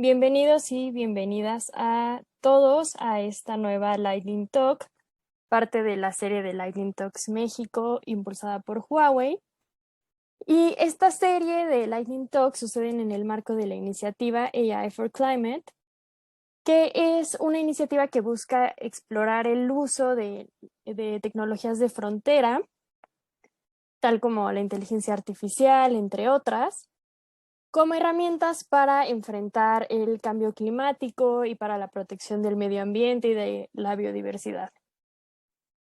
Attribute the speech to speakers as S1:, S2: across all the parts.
S1: Bienvenidos y bienvenidas a todos a esta nueva Lightning Talk, parte de la serie de Lightning Talks México, impulsada por Huawei. Y esta serie de Lightning Talks suceden en el marco de la iniciativa AI for Climate, que es una iniciativa que busca explorar el uso de tecnologías de frontera, tal como la inteligencia artificial, entre otras, como herramientas para enfrentar el cambio climático y para la protección del medio ambiente y de la biodiversidad.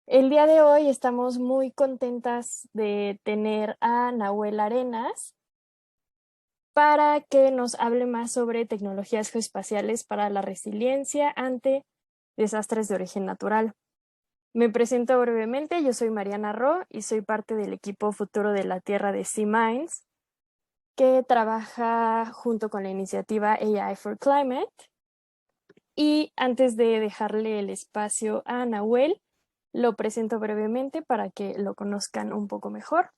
S1: El día de hoy estamos muy contentas de tener a Nahuel Arenas para que nos hable más sobre tecnologías geoespaciales para la resiliencia ante desastres de origen natural. Me presento brevemente, yo soy Mariana Ro y soy parte del equipo Futuro de la Tierra de SeaMinds, que trabaja junto con la iniciativa AI for Climate. Y antes de dejarle el espacio a Nahuel, lo presento brevemente para que lo conozcan un poco mejor.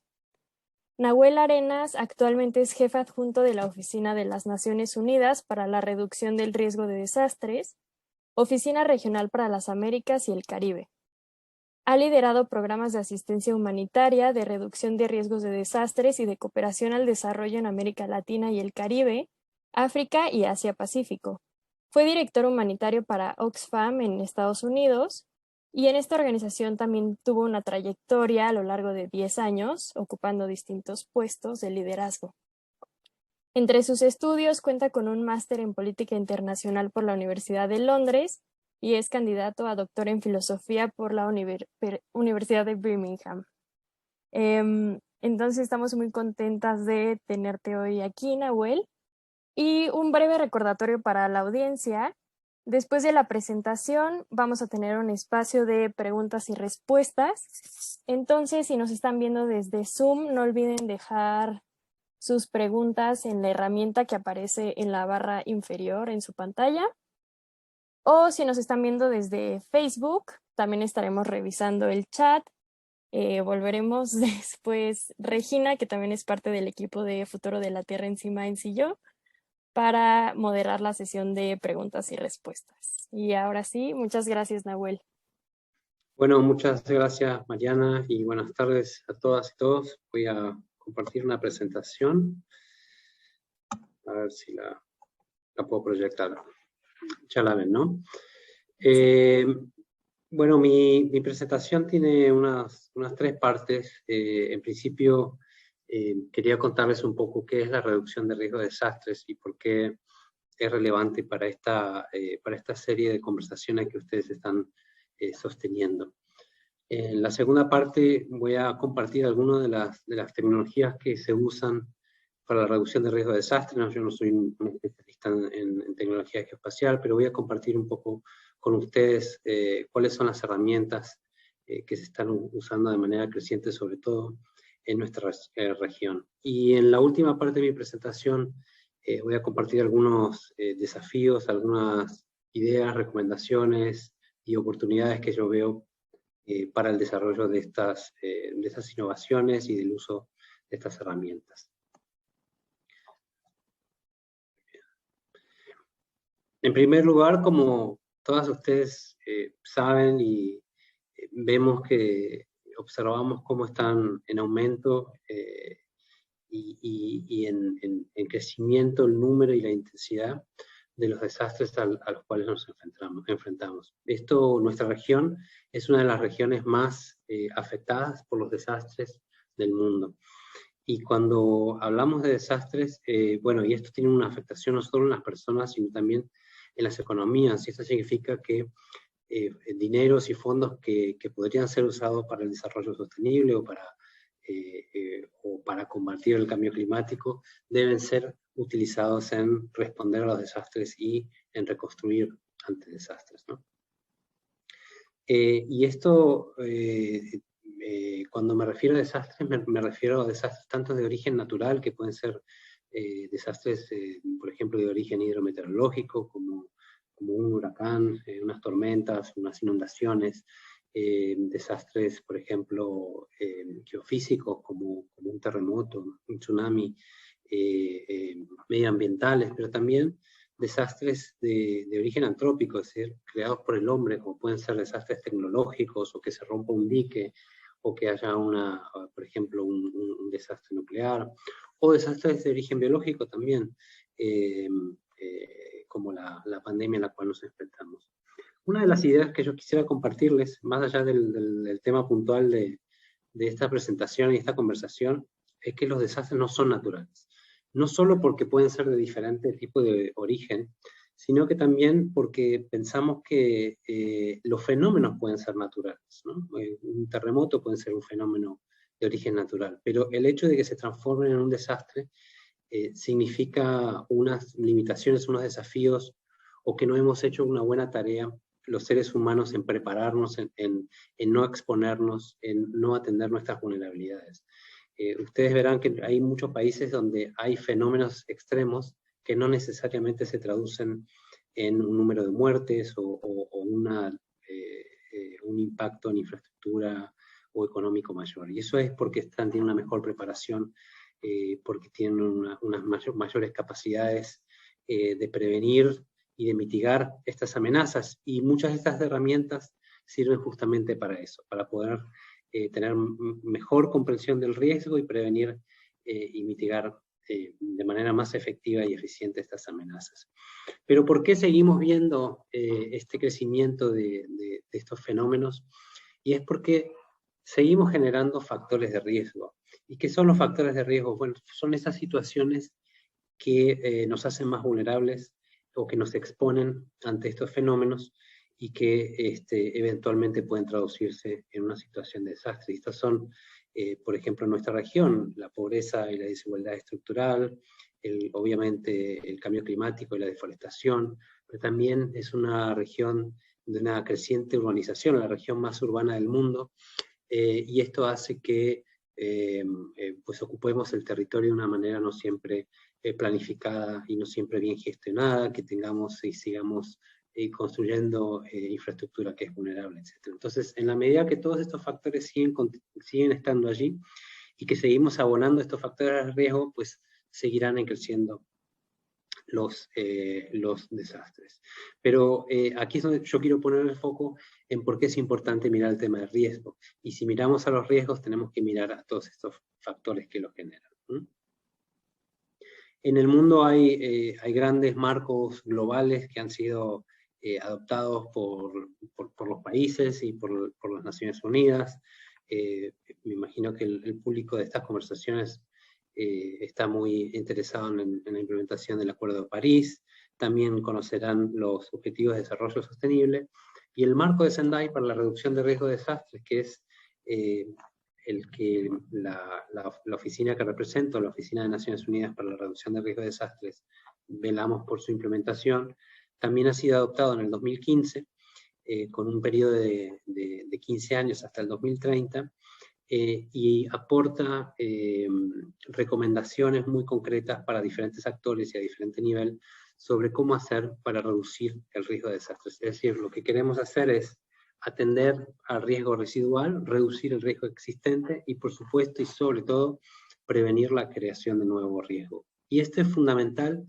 S1: Nahuel Arenas actualmente es jefe adjunto de la Oficina de las Naciones Unidas para la Reducción del Riesgo de Desastres, Oficina Regional para las Américas y el Caribe. Ha liderado programas de asistencia humanitaria, de reducción de riesgos de desastres y de cooperación al desarrollo en América Latina y el Caribe, África y Asia-Pacífico. Fue director humanitario para Oxfam en Estados Unidos y en esta organización también tuvo una trayectoria a lo largo de 10 años, ocupando distintos puestos de liderazgo. Entre sus estudios cuenta con un máster en política internacional por la Universidad de Londres y es candidato a doctor en filosofía por la Universidad de Birmingham. Entonces estamos muy contentas de tenerte hoy aquí, Nahuel. Y un breve recordatorio para la audiencia. Después de la presentación vamos a tener un espacio de preguntas y respuestas. Entonces, si nos están viendo desde Zoom, no olviden dejar sus preguntas en la herramienta que aparece en la barra inferior en su pantalla. O si nos están viendo desde Facebook, también estaremos revisando el chat. Volveremos después Regina, que también es parte del equipo de Futuro de la Tierra en SeaMinds, y yo, para moderar la sesión de preguntas y respuestas. Y ahora sí, muchas gracias, Nahuel.
S2: Bueno, muchas gracias, Mariana, y buenas tardes a todas y todos. Voy a compartir una presentación. A ver si la puedo proyectar. Ya la ven, ¿no? Bueno, mi presentación tiene unas 3 partes. En principio, quería contarles un poco qué es la reducción de riesgo de desastres y por qué es relevante para esta serie de conversaciones que ustedes están sosteniendo. En la segunda parte voy a compartir algunas de las tecnologías que se usan para la reducción de riesgo de desastres. No, yo no soy un especialista en tecnología geoespacial, pero voy a compartir un poco con ustedes cuáles son las herramientas que se están usando de manera creciente, sobre todo en nuestra región. Y en la última parte de mi presentación voy a compartir algunos desafíos, algunas ideas, recomendaciones y oportunidades que yo veo para el desarrollo de estas innovaciones y del uso de estas herramientas. En primer lugar, como todas ustedes saben y vemos que observamos cómo están en aumento y en crecimiento el número y la intensidad de los desastres a los cuales nos enfrentamos. Nuestra región es una de las regiones más afectadas por los desastres del mundo. Y cuando hablamos de desastres, bueno, y esto tiene una afectación no solo en las personas, sino también en las economías, y esto significa que dineros y fondos que podrían ser usados para el desarrollo sostenible o para combatir el cambio climático deben ser utilizados en responder a los desastres y en reconstruir ante desastres, ¿no? Y esto, cuando me refiero a desastres, me refiero a desastres tanto de origen natural, que pueden ser desastres, por ejemplo, de origen hidrometeorológico, como un huracán, unas tormentas, unas inundaciones, desastres, por ejemplo, geofísicos, como un terremoto, un tsunami, medioambientales, pero también desastres de origen antrópico, es decir, creados por el hombre, como pueden ser desastres tecnológicos, o que se rompa un dique, o que haya por ejemplo, un desastre nuclear, o desastres de origen biológico también, como la pandemia en la cual nos enfrentamos. Una de las ideas que yo quisiera compartirles, más allá del tema puntual de esta presentación y esta conversación, es que los desastres no son naturales. No solo porque pueden ser de diferente tipo de origen, sino que también porque pensamos que los fenómenos pueden ser naturales, ¿no? Un terremoto puede ser un fenómeno de origen natural, pero el hecho de que se transformen en un desastre significa unas limitaciones, unos desafíos, o que no hemos hecho una buena tarea los seres humanos en prepararnos, en no exponernos, en no atender nuestras vulnerabilidades. Ustedes verán que hay muchos países donde hay fenómenos extremos que no necesariamente se traducen en un número de muertes o un impacto en infraestructura o económico mayor. Y eso es porque tienen una mejor preparación, porque tienen unas mayores capacidades de prevenir y de mitigar estas amenazas. Y muchas de estas herramientas sirven justamente para eso, para poder tener mejor comprensión del riesgo y prevenir y mitigar de manera más efectiva y eficiente estas amenazas. Pero ¿por qué seguimos viendo este crecimiento de estos fenómenos? Y es porque seguimos generando factores de riesgo. ¿Y qué son los factores de riesgo? Bueno, son esas situaciones que nos hacen más vulnerables o que nos exponen ante estos fenómenos y que eventualmente pueden traducirse en una situación de desastre. Y estas son, por ejemplo, en nuestra región, la pobreza y la desigualdad estructural, obviamente el cambio climático y la deforestación, pero también es una región de una creciente urbanización, la región más urbana del mundo, y esto hace que pues ocupemos el territorio de una manera no siempre planificada y no siempre bien gestionada, que tengamos y sigamos construyendo infraestructura que es vulnerable, etc. Entonces, en la medida que todos estos factores siguen estando allí y que seguimos abonando estos factores de riesgo, pues seguirán creciendo los desastres. Pero aquí es donde yo quiero poner el foco en por qué es importante mirar el tema del riesgo. Y si miramos a los riesgos, tenemos que mirar a todos estos factores que los generan. En el mundo hay grandes marcos globales que han sido adoptados por los países y por las Naciones Unidas. Me imagino que el público de estas conversaciones está muy interesado en la implementación del Acuerdo de París. También conocerán los Objetivos de Desarrollo Sostenible y el marco de Sendai para la reducción de riesgo de desastres, que es el que la oficina que represento, la Oficina de Naciones Unidas para la Reducción de Riesgo de Desastres, velamos por su implementación. También ha sido adoptado en el 2015, con un periodo de 15 años hasta el 2030, y aporta recomendaciones muy concretas para diferentes actores y a diferente nivel sobre cómo hacer para reducir el riesgo de desastres. Es decir, lo que queremos hacer es atender al riesgo residual, reducir el riesgo existente y, por supuesto, y sobre todo, prevenir la creación de nuevo riesgo. Y esto es fundamental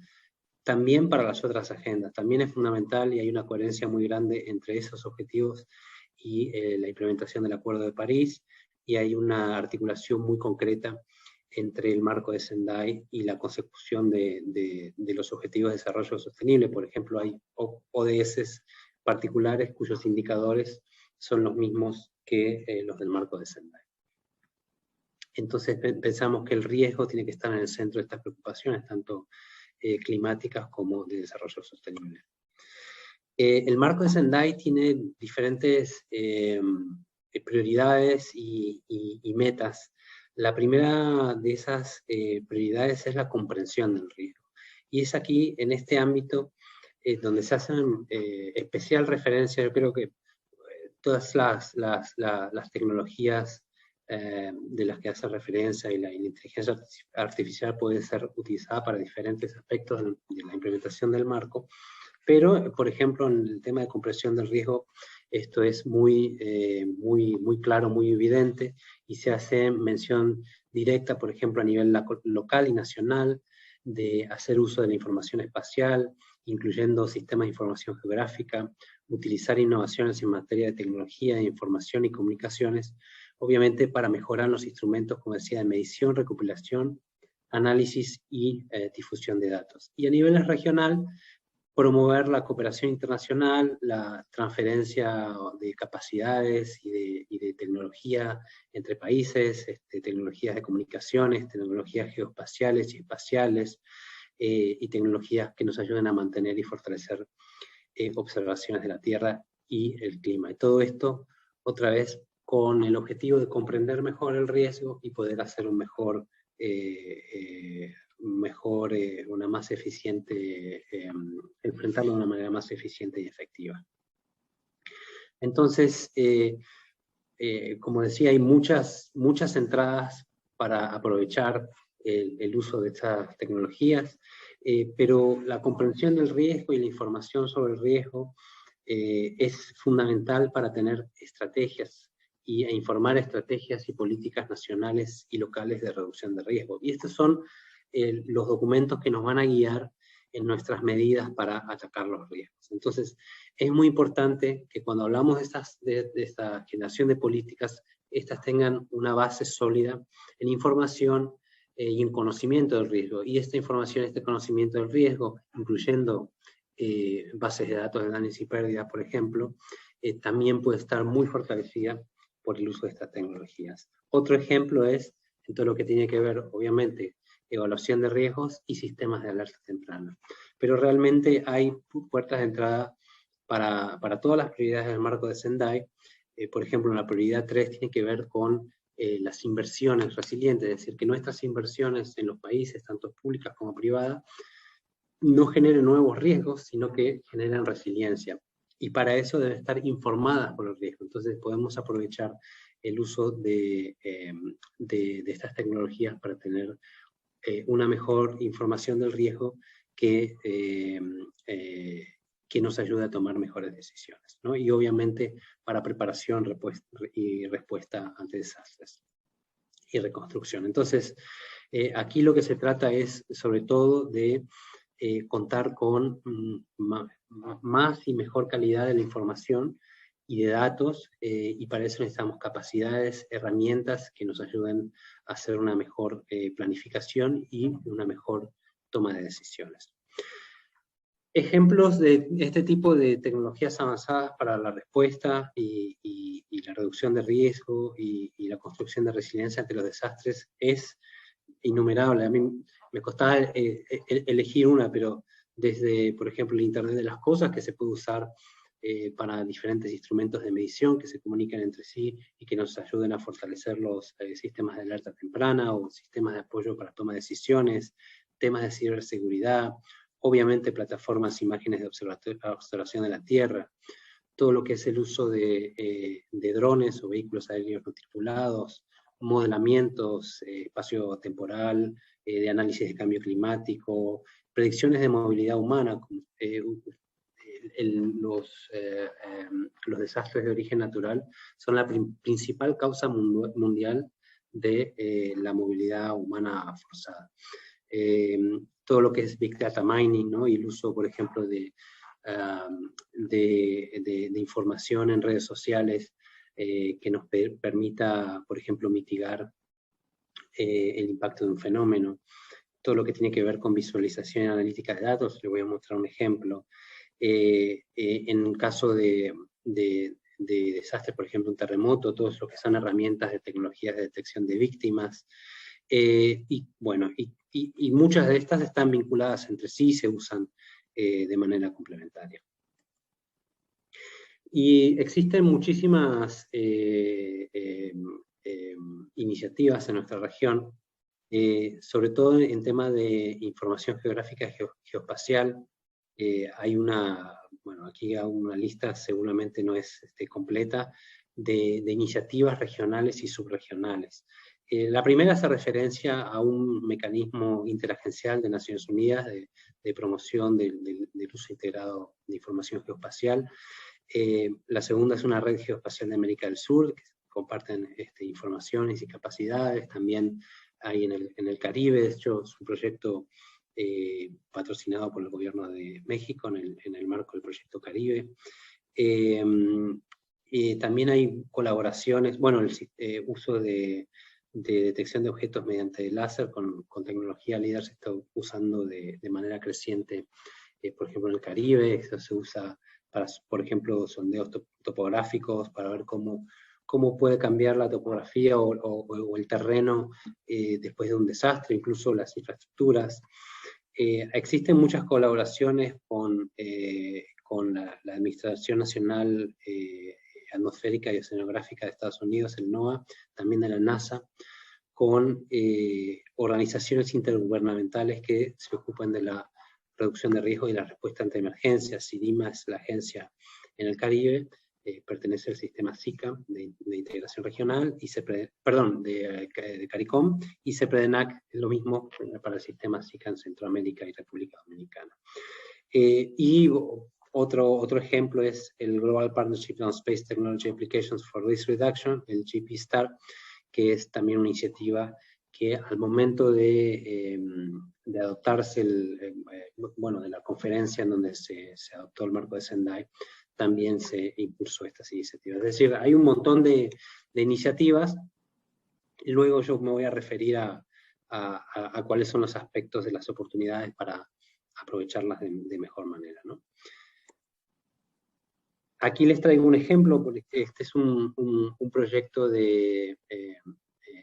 S2: también para las otras agendas. También es fundamental y hay una coherencia muy grande entre esos objetivos y la implementación del Acuerdo de París, y hay una articulación muy concreta entre el marco de Sendai y la consecución de los Objetivos de Desarrollo Sostenible. Por ejemplo, hay ODS particulares cuyos indicadores son los mismos que los del marco de Sendai. Entonces pensamos que el riesgo tiene que estar en el centro de estas preocupaciones, tanto climáticas como de desarrollo sostenible. El marco de Sendai tiene diferentes prioridades y metas. La primera de esas prioridades es la comprensión del riesgo. Y es aquí, en este ámbito, donde se hacen especial referencia. Yo creo que todas las tecnologías de las que hace referencia y la inteligencia artificial puede ser utilizada para diferentes aspectos de la implementación del marco, pero, por ejemplo, en el tema de comprensión del riesgo, esto es muy claro, muy evidente, y se hace mención directa, por ejemplo, a nivel local y nacional, de hacer uso de la información espacial incluyendo sistemas de información geográfica, utilizar innovaciones en materia de tecnología, de información y comunicaciones, obviamente para mejorar los instrumentos, como decía, de medición, recopilación, análisis y difusión de datos. Y a nivel regional, promover la cooperación internacional, la transferencia de capacidades y de tecnología entre países, tecnologías de comunicaciones, tecnologías geoespaciales y espaciales, y tecnologías que nos ayuden a mantener y fortalecer observaciones de la Tierra y el clima. Y todo esto, otra vez, con el objetivo de comprender mejor el riesgo y poder hacer un mejor, una más eficiente, enfrentarlo de una manera más eficiente y efectiva. Entonces, como decía, hay muchas entradas para aprovechar el uso de estas tecnologías, pero la comprensión del riesgo y la información sobre el riesgo es fundamental para tener estrategias e informar estrategias y políticas nacionales y locales de reducción de riesgo. Y estos son los documentos que nos van a guiar en nuestras medidas para atacar los riesgos. Entonces, es muy importante que cuando hablamos de esta generación de políticas, estas tengan una base sólida en información y en conocimiento del riesgo. Y esta información, este conocimiento del riesgo, incluyendo bases de datos de daños y pérdidas, por ejemplo, también puede estar muy fortalecida por el uso de estas tecnologías. Otro ejemplo es en todo lo que tiene que ver, obviamente, evaluación de riesgos y sistemas de alerta temprana. Pero realmente hay puertas de entrada para todas las prioridades del marco de Sendai. Por ejemplo, la prioridad 3 tiene que ver con las inversiones resilientes, es decir, que nuestras inversiones en los países, tanto públicas como privadas, no generen nuevos riesgos, sino que generen resiliencia. Y para eso deben estar informadas por el riesgo. Entonces podemos aprovechar el uso de estas tecnologías para tener una mejor información del riesgo que nos ayude a tomar mejores decisiones, ¿no? Y obviamente para preparación y respuesta ante desastres y reconstrucción. Entonces, aquí lo que se trata es sobre todo de contar con más y mejor calidad de la información y de datos, y para eso necesitamos capacidades, herramientas que nos ayuden a hacer una mejor planificación y una mejor toma de decisiones. Ejemplos de este tipo de tecnologías avanzadas para la respuesta y la reducción de riesgo y la construcción de resiliencia ante los desastres es innumerable. A mí me costaba elegir una, pero desde, por ejemplo, el Internet de las Cosas, que se puede usar para diferentes instrumentos de medición que se comunican entre sí y que nos ayuden a fortalecer los sistemas de alerta temprana o sistemas de apoyo para toma de decisiones, temas de ciberseguridad, obviamente plataformas, imágenes de observación de la Tierra, todo lo que es el uso de drones o vehículos aéreos no tripulados, modelamientos espacio-temporal, de análisis de cambio climático, predicciones de movilidad humana, los desastres de origen natural son la principal causa mundial de la movilidad humana forzada. Todo lo que es Big Data Mining, ¿no? Y el uso, por ejemplo, de información en redes sociales que nos permita, por ejemplo, mitigar el impacto de un fenómeno. Todo lo que tiene que ver con visualización y analítica de datos, les voy a mostrar un ejemplo. En caso de desastre, por ejemplo, un terremoto, todos lo que son herramientas de tecnologías de detección de víctimas, y bueno, y muchas de estas están vinculadas entre sí y se usan de manera complementaria. Y existen muchísimas iniciativas en nuestra región, sobre todo en tema de información geográfica geoespacial. Hay bueno, aquí hago una lista, seguramente no es completa, de iniciativas regionales y subregionales. La primera hace referencia a un mecanismo interagencial de Naciones Unidas de promoción del uso integrado de información geoespacial. La segunda es una red geoespacial de América del Sur, que comparten informaciones y capacidades. También hay en el Caribe, de hecho es un proyecto patrocinado por el gobierno de México en el marco del Proyecto Caribe. También hay colaboraciones, bueno, el uso de detección de objetos mediante láser con tecnología LIDAR se está usando de manera creciente, por ejemplo, en el Caribe. Esto se usa para, por ejemplo, sondeos topográficos, para ver cómo puede cambiar la topografía o el terreno después de un desastre, incluso las infraestructuras. Existen muchas colaboraciones con la Administración Nacional Atmosférica y Oceanográfica de Estados Unidos, el NOAA, también de la NASA, con organizaciones intergubernamentales que se ocupan de la reducción de riesgo y la respuesta ante emergencias. CIDIMA es la agencia en el Caribe, pertenece al sistema SICA de integración regional, y de CARICOM, y CEPREDENAC es lo mismo para el sistema SICA en Centroamérica y República Dominicana. Y otro ejemplo es el Global Partnership on Space Technology Applications for Risk Reduction, el GPSTAR, que es también una iniciativa que al momento de adoptarse de la conferencia en donde se adoptó el marco de Sendai, también se impulsó estas iniciativas. Es decir, hay un montón de iniciativas, y luego yo me voy a referir a cuáles son los aspectos de las oportunidades para aprovecharlas de mejor manera, ¿no? Aquí les traigo un ejemplo, porque este es un proyecto de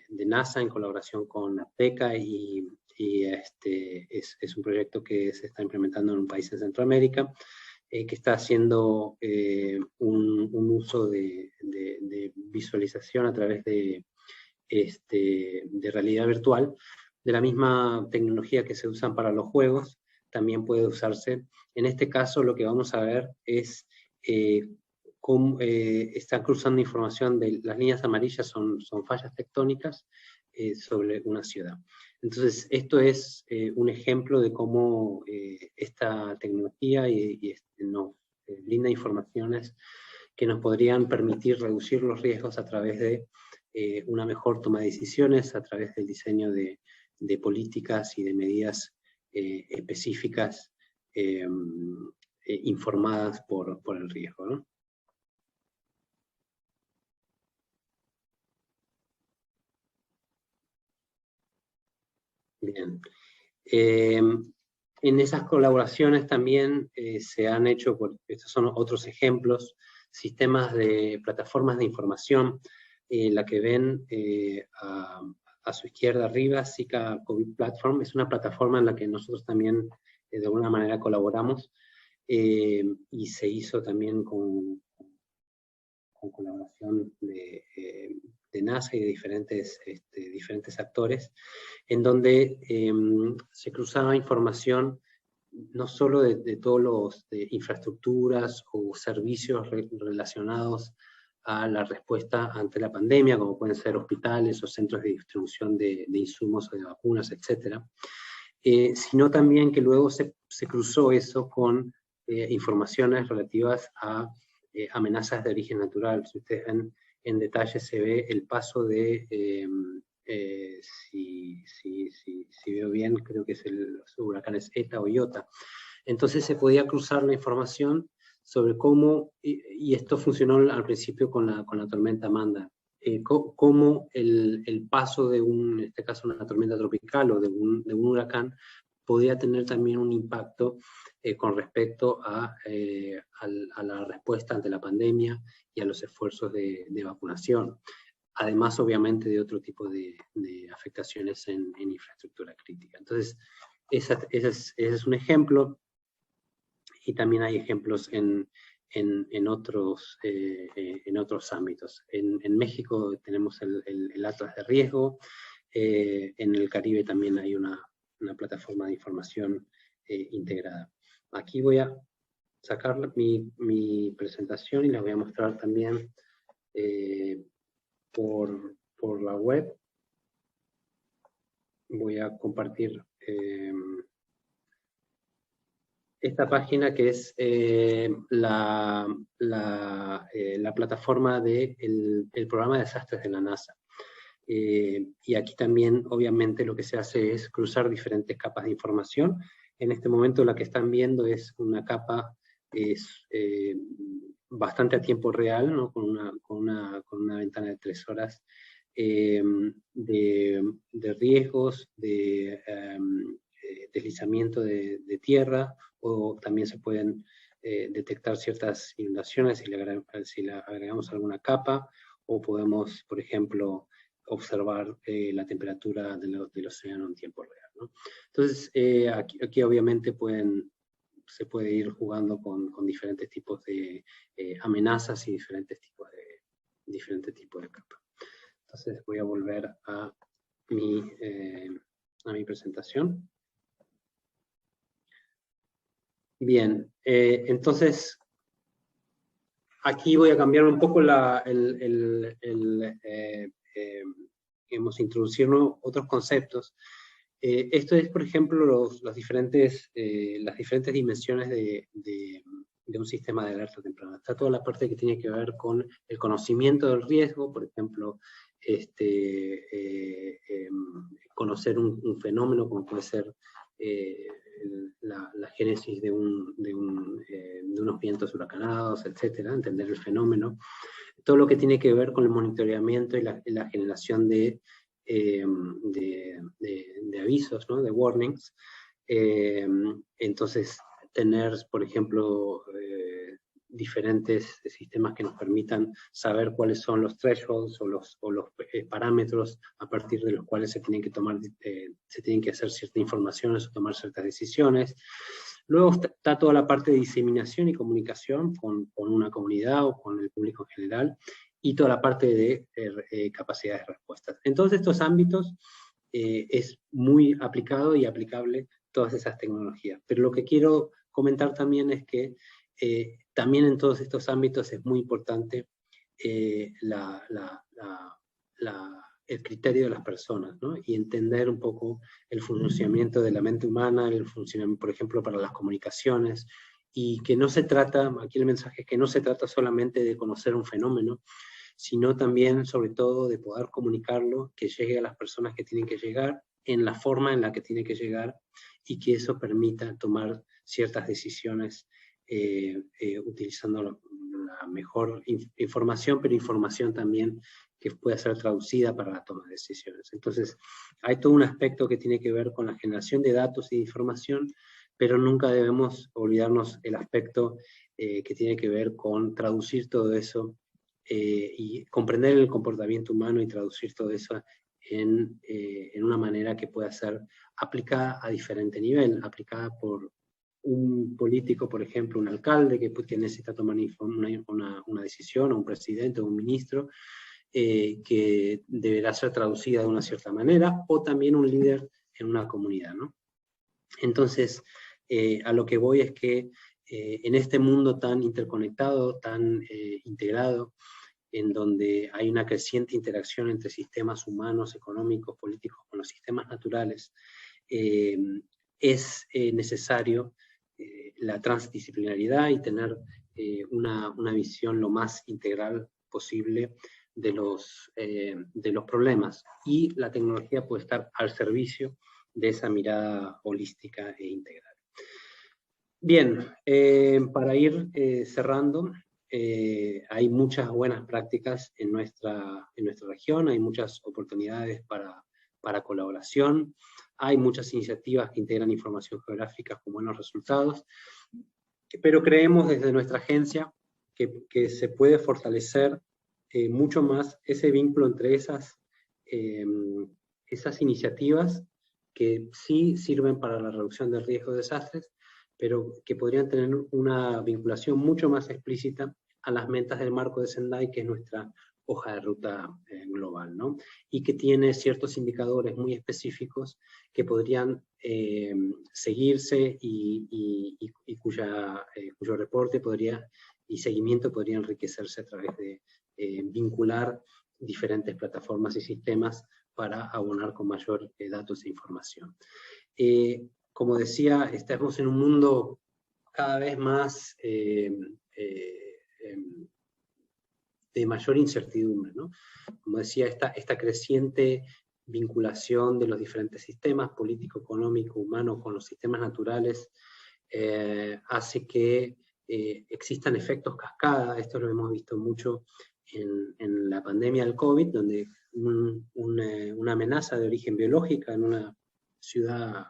S2: NASA en colaboración con APTECA, y es un proyecto que se está implementando en un país de Centroamérica, que está haciendo un uso de visualización a través de realidad virtual, de la misma tecnología que se usan para los juegos, también puede usarse. En este caso lo que vamos a ver es cómo está cruzando información de las líneas amarillas, son fallas tectónicas sobre una ciudad. Entonces, esto es un ejemplo de cómo esta tecnología nos brinda informaciones que nos podrían permitir reducir los riesgos a través de una mejor toma de decisiones, a través del diseño de políticas y de medidas específicas informadas por el riesgo, ¿no? Bien. En esas colaboraciones también se han hecho, estos son otros ejemplos, sistemas de plataformas de información. La que ven a su izquierda arriba, SICA COVID Platform, es una plataforma en la que nosotros también de alguna manera colaboramos, y se hizo también con colaboración de NASA y de diferentes actores, en donde se cruzaba información no solo de todos los infraestructuras o servicios relacionados a la respuesta ante la pandemia, como pueden ser hospitales o centros de distribución de insumos o de vacunas, etc., sino también que luego se cruzó eso con informaciones relativas a amenazas de origen natural. Si ustedes ven en detalle, se ve el paso de, si veo bien, creo que es los huracanes ETA o IOTA. Entonces se podía cruzar la información sobre cómo, y esto funcionó al principio con la tormenta Amanda, cómo el paso de en este caso una tormenta tropical o de un huracán podía tener también un impacto con respecto a la respuesta ante la pandemia y a los esfuerzos de vacunación. Además, obviamente, de otro tipo de afectaciones en infraestructura crítica. Entonces, ese es un ejemplo, y también hay ejemplos en otros ámbitos. En México tenemos el Atlas de Riesgo, en el Caribe también hay una plataforma de información integrada. Aquí voy a sacar mi presentación y la voy a mostrar también por la web. Voy a compartir esta página, que es la plataforma del programa de desastres de la NASA. Y aquí también, obviamente, lo que se hace es cruzar diferentes capas de información. En este momento la que están viendo es una capa bastante a tiempo real, ¿no? con una ventana de 3 horas de riesgos, de deslizamiento de tierra, o también se pueden detectar ciertas inundaciones si le agregamos alguna capa, o podemos, por ejemplo, observar la temperatura del océano en tiempo real, ¿no? Entonces, aquí obviamente se puede ir jugando con diferentes tipos de amenazas y diferentes tipos de capas. Entonces voy a volver a mi presentación. Bien, entonces aquí voy a cambiar un poco hemos introducido otros conceptos. Esto es, por ejemplo, las diferentes dimensiones de un sistema de alerta temprana. Está toda la parte que tiene que ver con el conocimiento del riesgo, por ejemplo, conocer un fenómeno como puede ser la génesis de unos vientos huracanados, etcétera, entender el fenómeno. Todo lo que tiene que ver con el monitoreamiento y la generación de avisos, ¿no? De warnings. Entonces, tener, por ejemplo, diferentes sistemas que nos permitan saber cuáles son los thresholds o los parámetros a partir de los cuales se tienen que hacer ciertas informaciones o tomar ciertas decisiones. Luego está toda la parte de diseminación y comunicación con una comunidad o con el público en general, y toda la parte de capacidades de respuesta. En todos estos ámbitos es muy aplicado y aplicable todas esas tecnologías. Pero lo que quiero comentar también es que también en todos estos ámbitos es muy importante el criterio de las personas, ¿no? Y entender un poco el funcionamiento de la mente humana, el funcionamiento, por ejemplo, para las comunicaciones, y que no se trata, aquí el mensaje es que no se trata solamente de conocer un fenómeno, sino también, sobre todo, de poder comunicarlo, que llegue a las personas que tienen que llegar, en la forma en la que tiene que llegar, y que eso permita tomar ciertas decisiones utilizando la mejor información, pero información también que pueda ser traducida para la toma de decisiones. Entonces, hay todo un aspecto que tiene que ver con la generación de datos y de información, pero nunca debemos olvidarnos el aspecto que tiene que ver con traducir todo eso y comprender el comportamiento humano y traducir todo eso en una manera que pueda ser aplicada a diferente nivel, aplicada por un político, por ejemplo, un alcalde que necesita tomar una decisión, o un presidente o un ministro, que deberá ser traducida de una cierta manera, o también un líder en una comunidad, ¿no? Entonces, a lo que voy es que en este mundo tan interconectado, tan integrado, en donde hay una creciente interacción entre sistemas humanos, económicos, políticos, con los sistemas naturales, es necesario la transdisciplinaridad y tener una visión lo más integral posible de los problemas. Y la tecnología puede estar al servicio de esa mirada holística e integral. Bien, para ir cerrando, hay muchas buenas prácticas en nuestra región, hay muchas oportunidades para colaboración, hay muchas iniciativas que integran información geográfica con buenos resultados, pero creemos desde nuestra agencia que se puede fortalecer mucho más ese vínculo entre esas iniciativas que sí sirven para la reducción del riesgo de desastres, pero que podrían tener una vinculación mucho más explícita a las metas del marco de Sendai, que es nuestra hoja de ruta global, ¿no? Y que tiene ciertos indicadores muy específicos que podrían seguirse y cuyo reporte y seguimiento podría enriquecerse a través de vincular diferentes plataformas y sistemas para abonar con mayor datos e información. Como decía, estamos en un mundo cada vez más mayor incertidumbre, ¿no? Como decía, esta creciente vinculación de los diferentes sistemas, político, económico, humano, con los sistemas naturales, hace que existan efectos cascada. Esto lo hemos visto mucho en la pandemia del COVID, donde una amenaza de origen biológica en una ciudad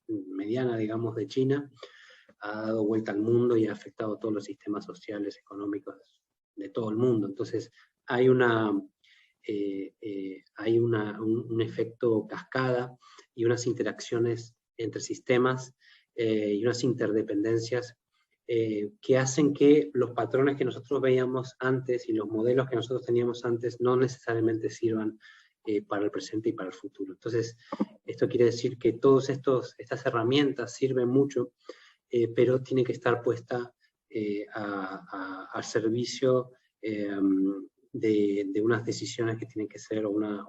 S2: mediana, digamos, de China, ha dado vuelta al mundo y ha afectado a todos los sistemas sociales, económicos de todo el mundo. Entonces, hay un efecto cascada y unas interacciones entre sistemas y unas interdependencias que hacen que los patrones que nosotros veíamos antes y los modelos que nosotros teníamos antes no necesariamente sirvan para el presente y para el futuro. Entonces, esto quiere decir que todas estas herramientas sirven mucho, pero tiene que estar puesta al servicio de unas decisiones que tienen que ser, una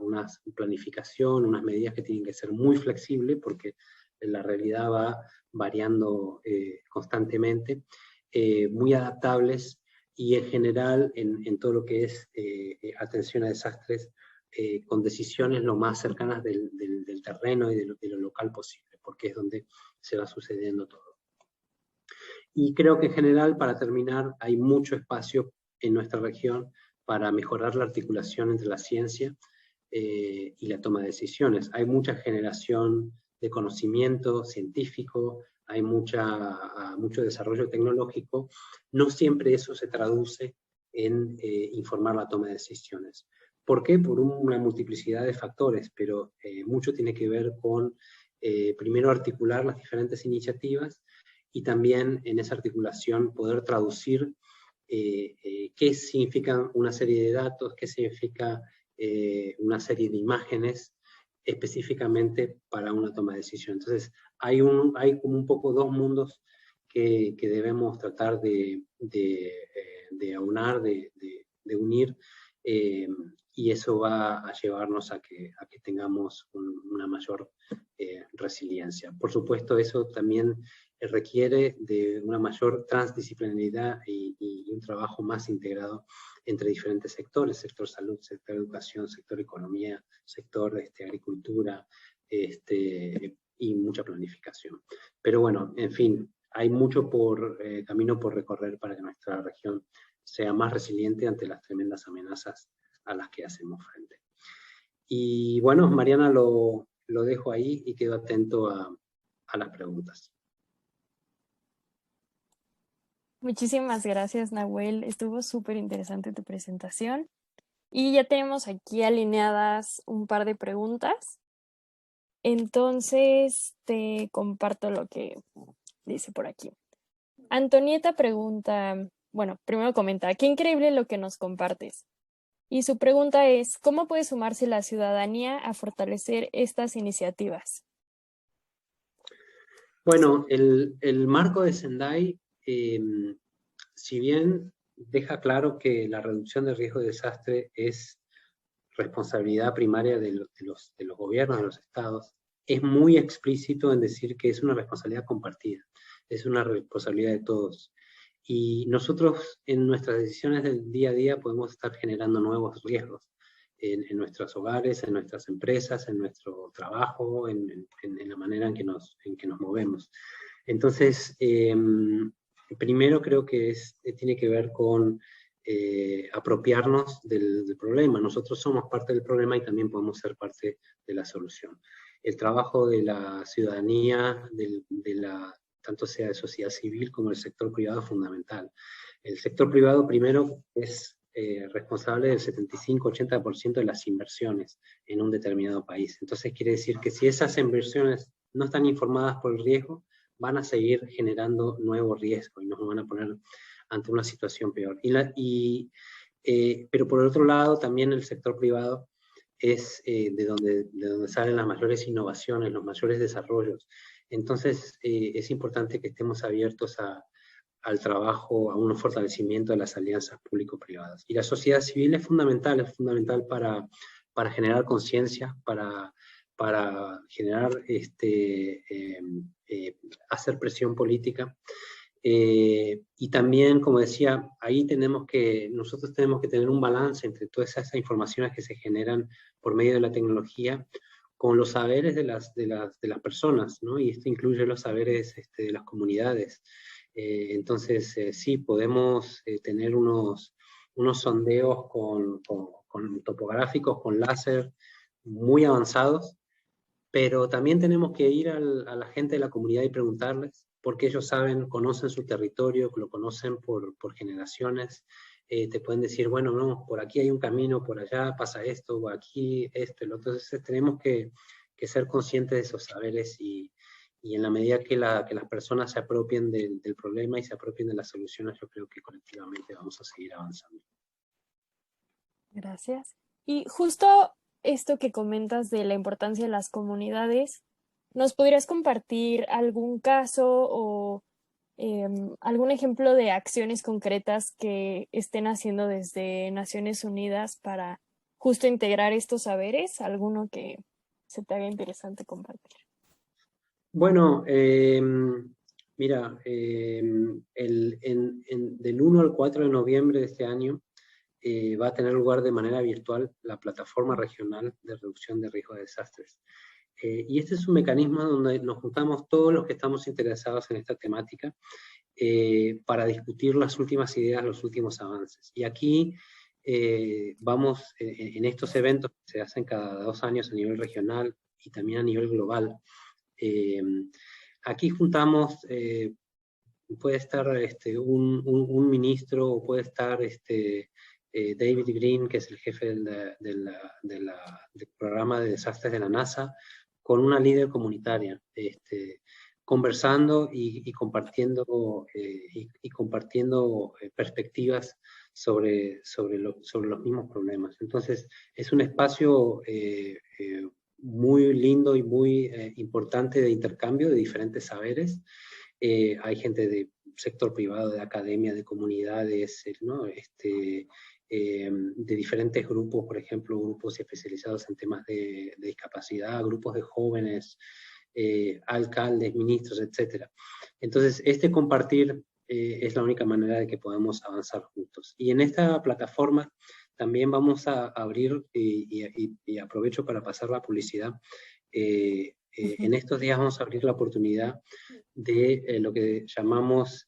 S2: planificación, unas medidas que tienen que ser muy flexibles, porque la realidad va variando constantemente, muy adaptables, y en general en todo lo que es atención a desastres, con decisiones lo más cercanas del terreno y de lo local posible, porque es donde se va sucediendo todo. Y creo que en general, para terminar, hay mucho espacio en nuestra región para mejorar la articulación entre la ciencia y la toma de decisiones. Hay mucha generación de conocimiento científico, hay mucho desarrollo tecnológico. No siempre eso se traduce en informar la toma de decisiones. ¿Por qué? Por una multiplicidad de factores, pero mucho tiene que ver con, primero, articular las diferentes iniciativas, y también en esa articulación poder traducir qué significan una serie de datos, qué significa una serie de imágenes específicamente para una toma de decisión. Entonces, hay como un poco dos mundos que debemos tratar de aunar, de unir, y eso va a llevarnos a que tengamos una mayor resiliencia. Por supuesto, eso también requiere de una mayor transdisciplinaridad y un trabajo más integrado entre diferentes sectores: sector salud, sector educación, sector economía, sector agricultura, y mucha planificación. Pero bueno, en fin, hay mucho camino por recorrer para que nuestra región sea más resiliente ante las tremendas amenazas a las que hacemos frente. Y bueno, Mariana, lo dejo ahí y quedo atento a las preguntas.
S1: Muchísimas gracias, Nahuel. Estuvo súper interesante tu presentación. Y ya tenemos aquí alineadas un par de preguntas. Entonces, te comparto lo que dice por aquí. Antonieta pregunta, bueno, primero comenta, qué increíble lo que nos compartes. Y su pregunta es, ¿cómo puede sumarse la ciudadanía a fortalecer estas iniciativas?
S2: Bueno, el marco de Sendai, si bien deja claro que la reducción de riesgo de desastre es responsabilidad primaria de los gobiernos, de los estados, es muy explícito en decir que es una responsabilidad compartida, es una responsabilidad de todos. Y nosotros en nuestras decisiones del día a día podemos estar generando nuevos riesgos en nuestros hogares, en nuestras empresas, en nuestro trabajo, en la manera en que nos movemos. Entonces, primero creo que tiene que ver con apropiarnos del problema. Nosotros somos parte del problema y también podemos ser parte de la solución. El trabajo de la ciudadanía, tanto sea de sociedad civil como del sector privado, es fundamental. El sector privado primero es responsable del 75-80% de las inversiones en un determinado país. Entonces quiere decir que si esas inversiones no están informadas por el riesgo, van a seguir generando nuevo riesgo y nos van a poner ante una situación peor. Pero por otro lado, también el sector privado es de donde salen las mayores innovaciones, los mayores desarrollos. Entonces es importante que estemos abiertos al trabajo, a un fortalecimiento de las alianzas público-privadas. Y la sociedad civil es fundamental para generar conciencia, para generar, hacer presión política. Y también, como decía, ahí nosotros tenemos que tener un balance entre todas esas informaciones que se generan por medio de la tecnología con los saberes de las personas, ¿no? Y esto incluye los saberes de las comunidades. Entonces, sí, podemos tener unos sondeos con topográficos, con láser, muy avanzados, pero también tenemos que ir a la gente de la comunidad y preguntarles, porque ellos saben, conocen su territorio, lo conocen por generaciones, te pueden decir, bueno, no, por aquí hay un camino, por allá pasa esto, o aquí esto, y lo otro. Entonces tenemos que ser conscientes de esos saberes y en la medida que las personas se apropien del problema y se apropien de las soluciones, yo creo que colectivamente vamos a seguir avanzando.
S1: Gracias. Y justo esto que comentas de la importancia de las comunidades, ¿nos podrías compartir algún caso o algún ejemplo de acciones concretas que estén haciendo desde Naciones Unidas para justo integrar estos saberes? ¿Alguno que se te haga interesante compartir?
S2: Bueno, mira, del 1 al 4 de noviembre de este año va a tener lugar de manera virtual la Plataforma Regional de Reducción de Riesgo de Desastres. Y este es un mecanismo donde nos juntamos todos los que estamos interesados en esta temática para discutir las últimas ideas, los últimos avances. Y aquí vamos, en estos eventos que se hacen cada 2 años a nivel regional y también a nivel global, aquí juntamos, puede estar un ministro, o puede estar David Green, que es el jefe del programa de desastres de la NASA, con una líder comunitaria, conversando y compartiendo, perspectivas sobre los mismos problemas. Entonces, es un espacio muy lindo y muy importante de intercambio de diferentes saberes. Hay gente de sector privado, de academia, de comunidades, ¿no? De diferentes grupos, por ejemplo, grupos especializados en temas de discapacidad, grupos de jóvenes, alcaldes, ministros, etc. Entonces, compartir es la única manera de que podamos avanzar juntos. Y en esta plataforma también vamos a abrir, y aprovecho para pasar la publicidad, en estos días vamos a abrir la oportunidad de lo que llamamos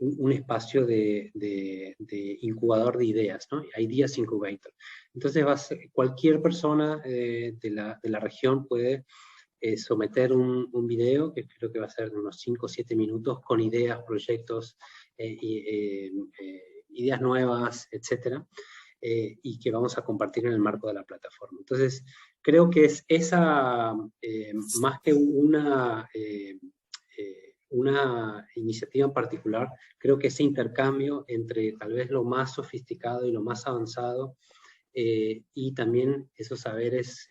S2: un espacio de incubador de ideas, ¿no? Ideas Incubator. Entonces cualquier persona de la región puede someter un video, que creo que va a ser de unos 5 o 7 minutos, con ideas, proyectos, ideas nuevas, etcétera, y que vamos a compartir en el marco de la plataforma. Entonces, creo que es esa, más que una iniciativa en particular, creo que ese intercambio entre tal vez lo más sofisticado y lo más avanzado, y también esos saberes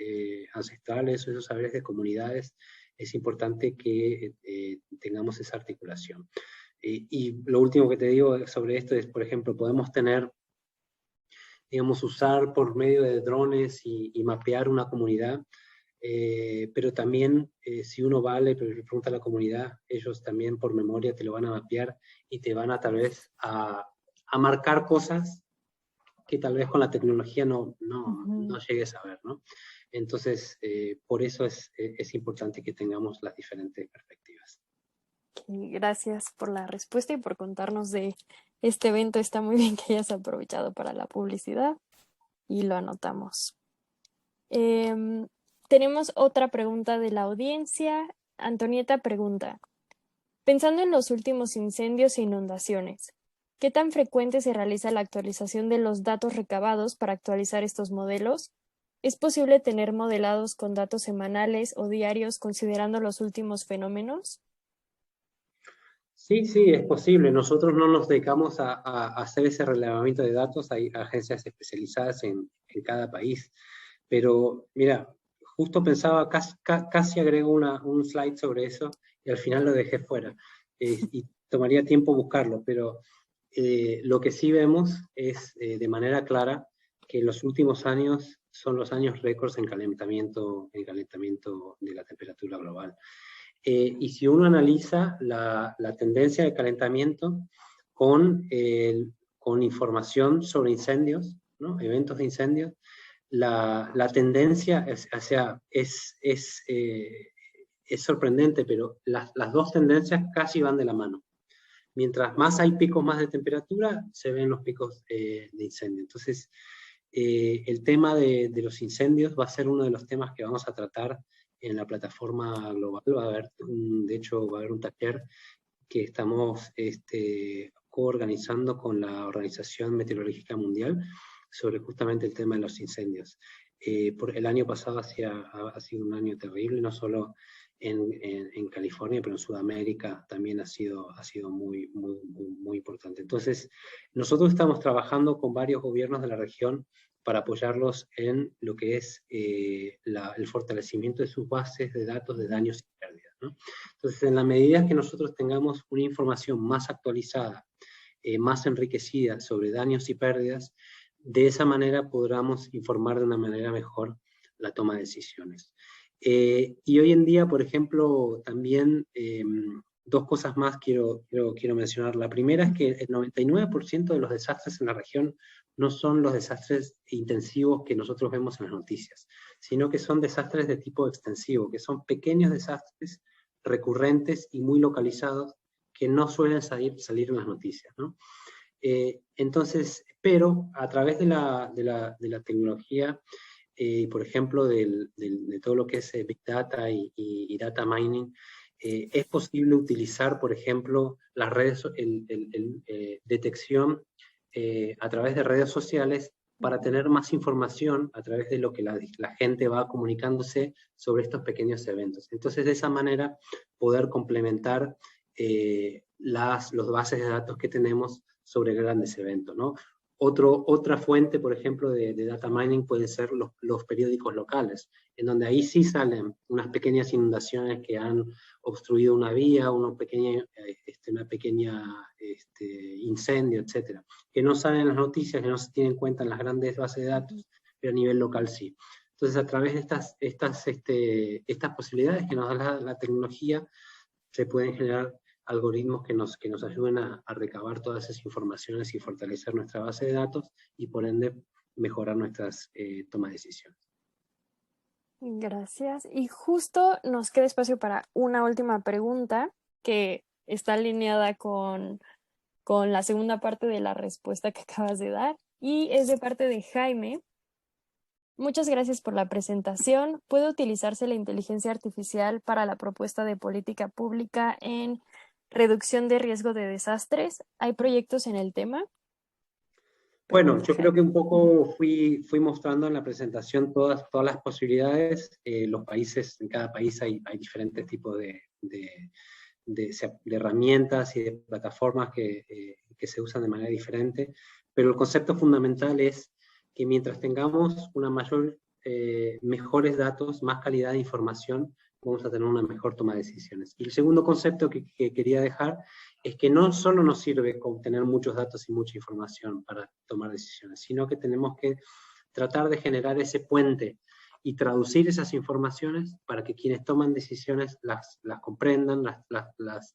S2: ancestrales, esos saberes de comunidades, es importante que tengamos esa articulación. Y lo último que te digo sobre esto es, por ejemplo, podemos tener, digamos, usar por medio de drones y mapear una comunidad, pero también si uno va, le pregunta a la comunidad, ellos también por memoria te lo van a mapear y te van a tal vez a marcar cosas que tal vez con la tecnología no llegues a ver, ¿no? Entonces, por eso es importante que tengamos las diferentes perspectivas.
S1: Gracias por la respuesta y por contarnos de este evento. Está muy bien que hayas aprovechado para la publicidad y lo anotamos. Tenemos otra pregunta de la audiencia. Antonieta pregunta, pensando en los últimos incendios e inundaciones, ¿qué tan frecuente se realiza la actualización de los datos recabados para actualizar estos modelos? ¿Es posible tener modelados con datos semanales o diarios considerando los últimos fenómenos?
S2: Sí, es posible. Nosotros no nos dedicamos a hacer ese relevamiento de datos. Hay agencias especializadas en cada país. Pero mira, justo pensaba, casi agrego un slide sobre eso y al final lo dejé fuera. Y tomaría tiempo buscarlo, pero lo que sí vemos es de manera clara que en los últimos años son los años récords en calentamiento de la temperatura global. y si uno analiza la tendencia de calentamiento con información sobre incendios, ¿no? Eventos de incendios, la tendencia es sorprendente, pero las dos tendencias casi van de la mano. Mientras más hay picos más de temperatura, se ven los picos de incendio. Entonces, el tema de los incendios va a ser uno de los temas que vamos a tratar en la plataforma global. De hecho, va a haber un taller que estamos coorganizando con la Organización Meteorológica Mundial sobre justamente el tema de los incendios. El año pasado ha sido un año terrible, no solo en California, pero en Sudamérica también ha sido muy, muy, muy, muy importante. Entonces, nosotros estamos trabajando con varios gobiernos de la región para apoyarlos en lo que es el fortalecimiento de sus bases de datos de daños y pérdidas, ¿no? Entonces, en la medida que nosotros tengamos una información más actualizada, más enriquecida sobre daños y pérdidas, de esa manera podamos informar de una manera mejor la toma de decisiones. Y hoy en día, por ejemplo, también dos cosas más quiero mencionar. La primera es que el 99% de los desastres en la región no son los desastres intensivos que nosotros vemos en las noticias, sino que son desastres de tipo extensivo, que son pequeños desastres recurrentes y muy localizados que no suelen salir en las noticias, ¿no? Entonces, pero a través de la tecnología, por ejemplo, de todo lo que es Big Data y Data Mining, es posible utilizar, por ejemplo, las redes, detección a través de redes sociales para tener más información a través de lo que la gente va comunicándose sobre estos pequeños eventos. Entonces, de esa manera, poder complementar los bases de datos que tenemos sobre grandes eventos, ¿no? Otra fuente, por ejemplo, de data mining pueden ser los periódicos locales, en donde ahí sí salen unas pequeñas inundaciones que han obstruido una vía, una pequeña incendio, etcétera, que no salen en las noticias, que no se tienen en cuenta en las grandes bases de datos, pero a nivel local sí. Entonces, a través de estas posibilidades que nos da la tecnología, se pueden generar algoritmos que nos ayuden a recabar todas esas informaciones y fortalecer nuestra base de datos y por ende mejorar nuestras tomas de decisiones.
S1: Gracias. Y justo nos queda espacio para una última pregunta que está alineada con la segunda parte de la respuesta que acabas de dar y es de parte de Jaime. Muchas gracias por la presentación. ¿Puede utilizarse la inteligencia artificial para la propuesta de política pública en reducción de riesgo de desastres? ¿Hay proyectos en el tema?
S2: Bueno, yo creo que un poco fui mostrando en la presentación todas las posibilidades. Los países, en cada país hay diferentes tipos de herramientas y de plataformas que se usan de manera diferente, pero el concepto fundamental es que mientras tengamos mejores datos, más calidad de información, vamos a tener una mejor toma de decisiones. Y el segundo concepto que quería dejar es que no solo nos sirve con tener muchos datos y mucha información para tomar decisiones, sino que tenemos que tratar de generar ese puente y traducir esas informaciones para que quienes toman decisiones las comprendan,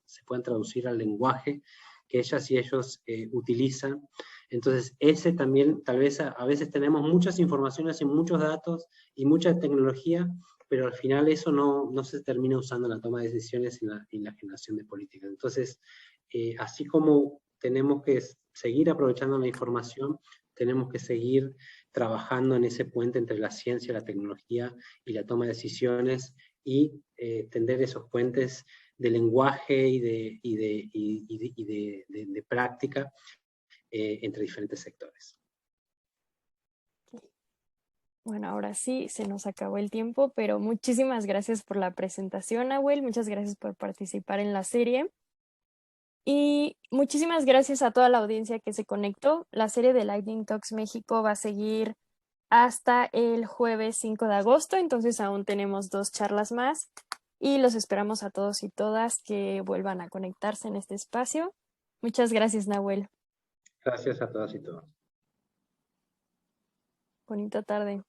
S2: se puedan traducir al lenguaje que ellas y ellos utilizan. Entonces, ese también, tal vez a veces tenemos muchas informaciones y muchos datos y mucha tecnología, pero al final eso no se termina usando en la toma de decisiones y en la generación de políticas. Entonces, así como tenemos que seguir aprovechando la información, tenemos que seguir trabajando en ese puente entre la ciencia, la tecnología y la toma de decisiones y tender esos puentes de lenguaje y de práctica entre diferentes sectores.
S1: Bueno, ahora sí, se nos acabó el tiempo, pero muchísimas gracias por la presentación, Nahuel. Muchas gracias por participar en la serie. Y muchísimas gracias a toda la audiencia que se conectó. La serie de Lightning Talks México va a seguir hasta el jueves 5 de agosto, entonces aún tenemos 2 charlas más y los esperamos a todos y todas que vuelvan a conectarse en este espacio. Muchas gracias, Nahuel.
S2: Gracias a todas y todos.
S1: Bonita tarde.